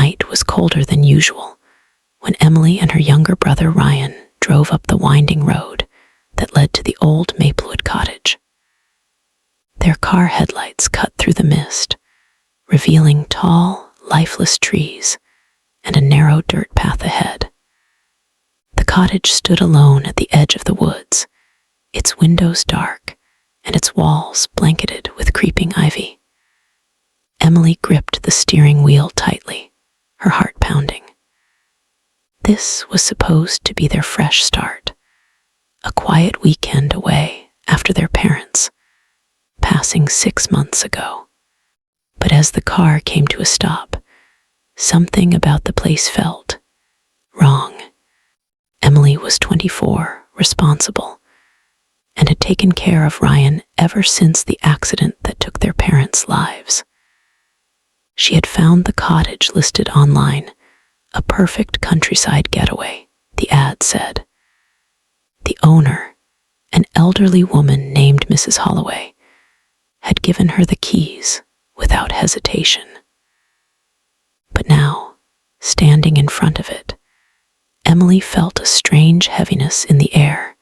night was colder than usual when Emily and her younger brother Ryan drove up the winding road that led to the old Maplewood cottage. Their car headlights cut through the mist, revealing tall, lifeless trees and a narrow dirt path ahead. The cottage stood alone at the edge of the woods, its windows dark and its walls blanketed with creeping ivy. Emily gripped the steering wheel tightly, her heart pounding. This was supposed to be their fresh start, a quiet weekend away after their parents, passing 6 months ago. But as the car came to a stop, something about the place felt wrong. Emily was 24, responsible, and had taken care of Ryan ever since the accident that took their parents' lives. She had found the cottage listed online, a perfect countryside getaway, the ad said. The owner, an elderly woman named Mrs. Holloway, had given her the keys without hesitation. But now, standing in front of it, Emily felt a strange heaviness in the air,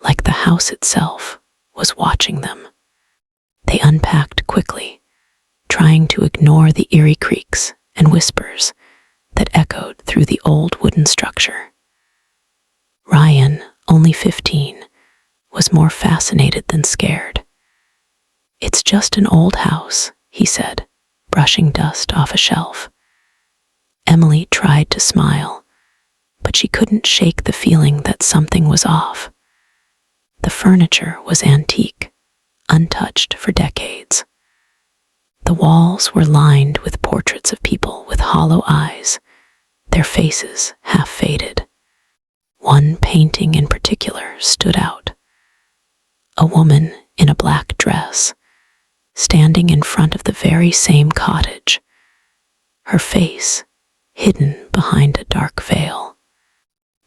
like the house itself was watching them. They unpacked quickly, trying to ignore the eerie creaks and whispers that echoed through the old wooden structure. Ryan, only 15, was more fascinated than scared. "It's just an old house," he said, brushing dust off a shelf. Emily tried to smile, but she couldn't shake the feeling that something was off. The furniture was antique, untouched for decades. The walls were lined with portraits of people with hollow eyes, their faces half faded. One painting in particular stood out. A woman in a black dress, standing in front of the very same cottage, her face hidden behind a dark veil.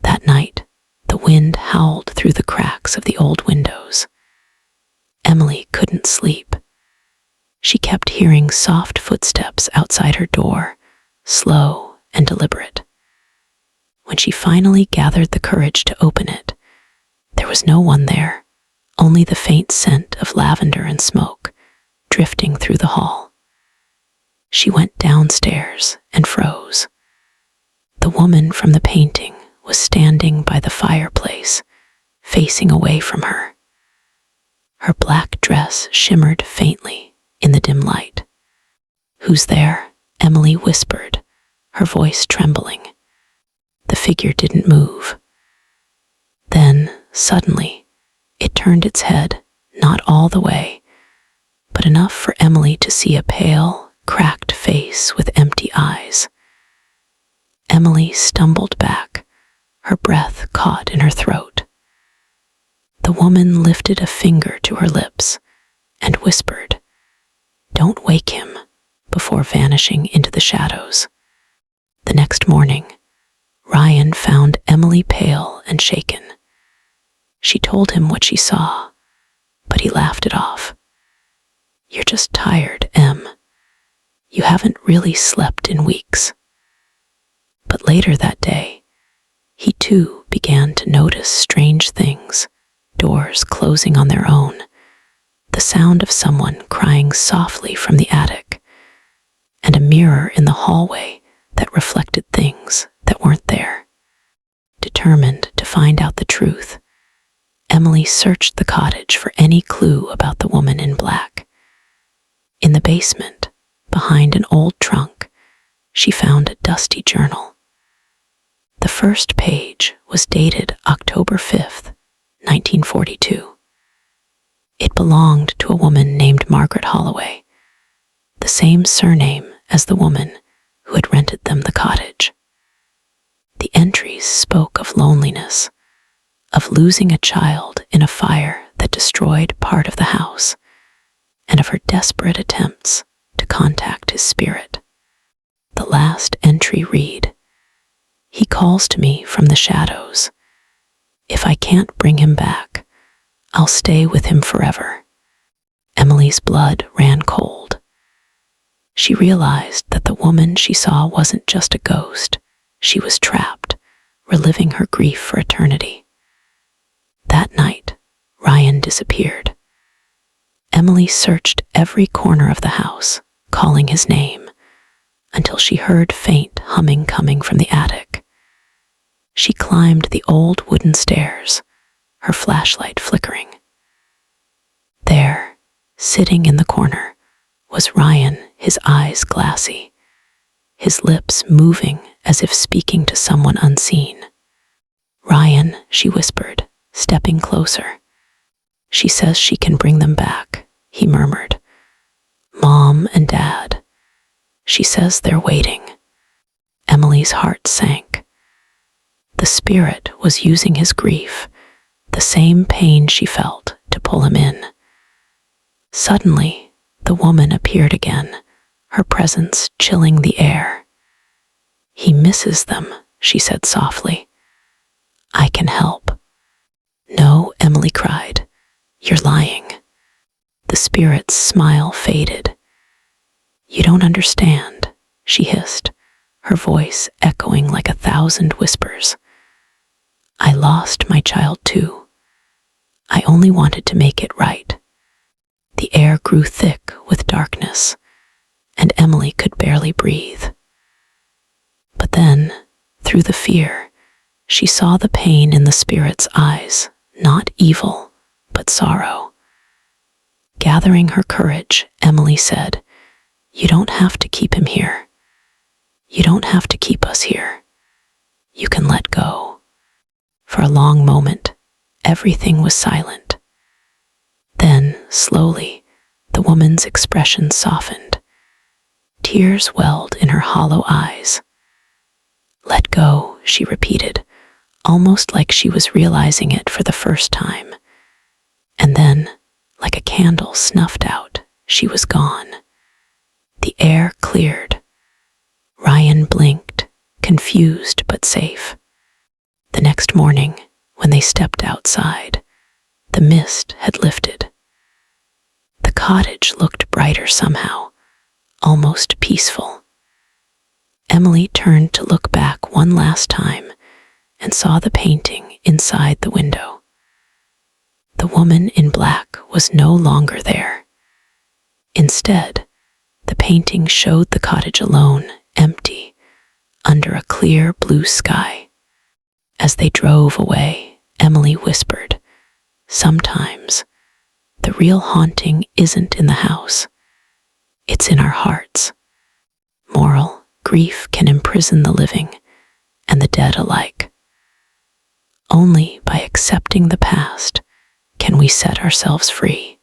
That night, the wind howled through the cracks of the old windows. Emily couldn't sleep. She kept hearing soft footsteps outside her door, slow and deliberate. When she finally gathered the courage to open it, there was no one there, only the faint scent of lavender and smoke drifting through the hall. She went downstairs and froze. The woman from the painting was standing by the fireplace, facing away from her. Her black dress shimmered faintly in the dim light. "Who's there?" Emily whispered, her voice trembling. The figure didn't move. Then, suddenly, it turned its head, not all the way, but enough for Emily to see a pale, cracked face with empty eyes. Emily stumbled back, her breath caught in her throat. The woman lifted a finger to her lips and whispered, "Don't wake him," before vanishing into the shadows. The next morning, Ryan found Emily pale and shaken. She told him what she saw, but he laughed it off. "You're just tired, Em. You haven't really slept in weeks." But later that day, he too began to notice strange things, doors closing on their own, the sound of someone crying softly from the attic, and a mirror in the hallway that reflected things that weren't there. Determined to find out the truth, Emily searched the cottage for any clue about the woman in black. In the basement, behind an old trunk, she found a dusty journal. The first page was dated October 5th, 1942. It belonged to a woman named Margaret Holloway, the same surname as the woman who had rented them the cottage. The entries spoke of loneliness, of losing a child in a fire that destroyed part of the house, and of her desperate attempts to contact his spirit. The last entry read, "He calls to me from the shadows. If I can't bring him back, I'll stay with him forever." Emily's blood ran cold. She realized that the woman she saw wasn't just a ghost. She was trapped, reliving her grief for eternity. That night, Ryan disappeared. Emily searched every corner of the house, calling his name, until she heard faint humming coming from the attic. She climbed the old wooden stairs, her flashlight flickering. There, sitting in the corner, was Ryan, his eyes glassy, his lips moving as if speaking to someone unseen. "Ryan," she whispered, stepping closer. "She says she can bring them back," he murmured. "Mom and Dad. She says they're waiting." Emily's heart sank. The spirit was using his grief, the same pain she felt, to pull him in. Suddenly, the woman appeared again, her presence chilling the air. "He misses them," she said softly. "I can help." "No," Emily cried. "You're lying." The spirit's smile faded. "You don't understand," she hissed, her voice echoing like 1,000 whispers. "I lost my child too. I only wanted to make it right." The air grew thick with darkness, and Emily could barely breathe. But then, through the fear, she saw the pain in the spirit's eyes, not evil, but sorrow. Gathering her courage, Emily said, "You don't have to keep him here. You don't have to keep us here. You can let go." For a long moment, everything was silent. Then, slowly, the woman's expression softened. Tears welled in her hollow eyes. "Let go," she repeated, almost like she was realizing it for the first time. And then, like a candle snuffed out, she was gone. The air cleared. Ryan blinked, confused but safe. The next morning, when they stepped outside, the mist had lifted. The cottage looked brighter somehow, almost peaceful. Emily turned to look back one last time and saw the painting inside the window. The woman in black was no longer there. Instead, the painting showed the cottage alone, empty, under a clear blue sky. As they drove away, Emily whispered, "Sometimes, the real haunting isn't in the house. It's in our hearts." Moral: grief can imprison the living and the dead alike. Only by accepting the past can we set ourselves free.